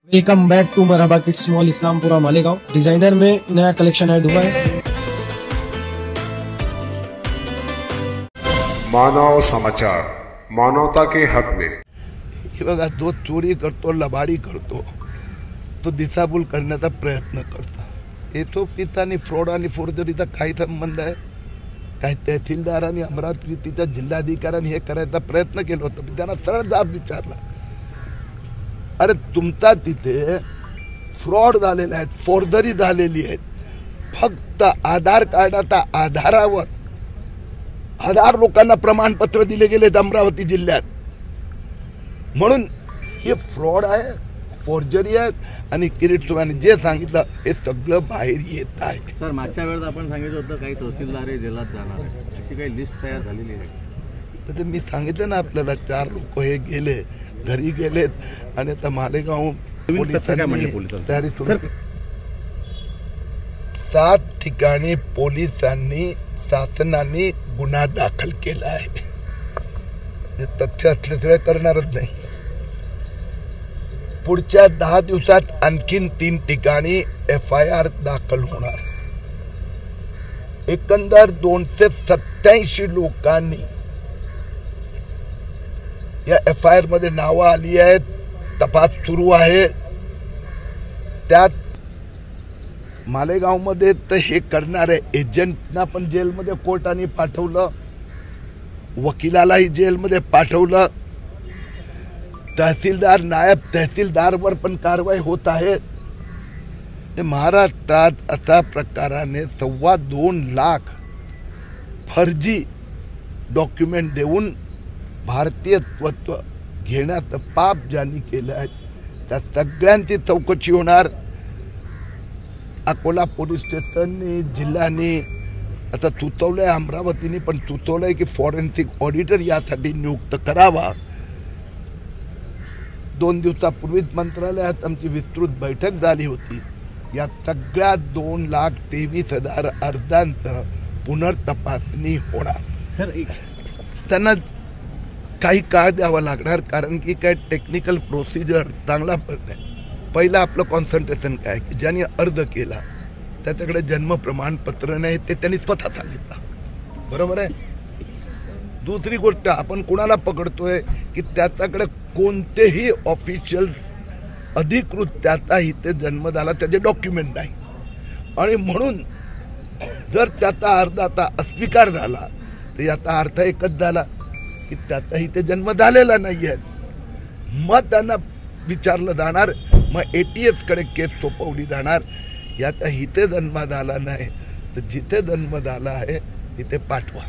Welcome back to Marhaba kids mall Islampura Malegaon. Designer में नया collection add हुआ है। मानव समाचार, मानवता के हक में। हे बघा, जो चोरी करतो, लबाडी करतो, तो दिशाभूल करण्याचा प्रयत्न करतो। येतो पितानी फ्रॉड आणि फोर्जरीचा काही संबंध आहे? काही तहसीलदारांनी अमरावतीच्या जिल्हाधिकाऱ्यांनी हे करायचा प्रयत्न केला होता, पण त्यांना सरळ जाब विचारला, अरे तुमचा तिथे फ्रॉड झालेला आहे, फोर्जरी झालेली आहे, फक्त आधार कार्डाच्या आधारावर 1000 लोकांना प्रमाणपत्र दिले गेलेत अमरावती जिल्ह्यात, म्हणून हे फ्रॉड आहे, फोर्जरी आहे। आणि किरीट सुराने जे सांगितलं हे सगळं बाहेर येत आहे। सर, मागच्या वेळेस आपण सांगितलं होतं काही तहसीलदार जेलात जाणार आहे, अशी काही लिस्ट तयार झालेली आहे? तर मी सांगितलं ना आपल्याला, 4 लोक हे गेले, घरी गेलेत आणि आता मालेगाव पोलिसांनी तयारी सुरू। 7 ठिकाणी पोलिसांनी शासनाने गुन्हा दाखल केला आहे, हे तथ्य असल्याशिवाय करणारच नाही। पुढच्या 10 दिवसात आणखीन 3 ठिकाणी FIR दाखल होणार। एकंदर 287 लोकांनी या FIR मध्ये नावं आली आहेत, तपास सुरू आहे। त्यात मालेगाव मध्ये तर हे करणारे एजंटना पण जेलमध्ये कोर्टाने पाठवलं, वकिलालाही जेलमध्ये पाठवलं, तहसीलदार नायब तहसीलदारवर पण कारवाई होत आहे। महाराष्ट्रात अशा प्रकाराने 2.25 लाख फर्जी डॉक्युमेंट देऊन भारतीयत्व घेण्याचं पाप ज्यांनी केलं आहे त्या सगळ्यांची चौकशी होणार। अकोला पोलीस स्टेशननी, जिल्ह्याने आता सुचवलंय, अमरावतीने पण सुचवलंय की फॉरेन्सिक ऑडिटर यासाठी नियुक्त करावा। 2 दिवसापूर्वीच मंत्रालयात आमची विस्तृत बैठक झाली होती। या सगळ्या 2,23,000 अर्जांचं पुनर्तपासणी होणार। सर, त्यांना काही काळ द्यावा लागणार, कारण की काय टेक्निकल प्रोसिजर चांगला नाही। पहिलं आपलं कॉन्सन्ट्रेशन काय की ज्यांनी अर्ज केला त्याच्याकडे जन्म प्रमाणपत्र नाही, ते त्यांनी स्वतः सांगितलं, बरोबर आहे। दुसरी गोष्ट, आपण कुणाला पकडतोय की त्याच्याकडे कोणतेही ऑफिशियल अधिकृत त्याचा इथे जन्म झाला त्याचे डॉक्युमेंट नाही, आणि म्हणून जर त्याचा अर्ज आता अस्वीकार झाला तर याचा अर्थ एकच झाला की त्याचा इथे जन्म झालेला नाही आहे। मग त्यांना विचारलं जाणार, मग ATS कडे केस सोपवली जाणार, याचा इथे जन्म झाला नाही तर जिथे जन्म झाला आहे तिथे पाठवा।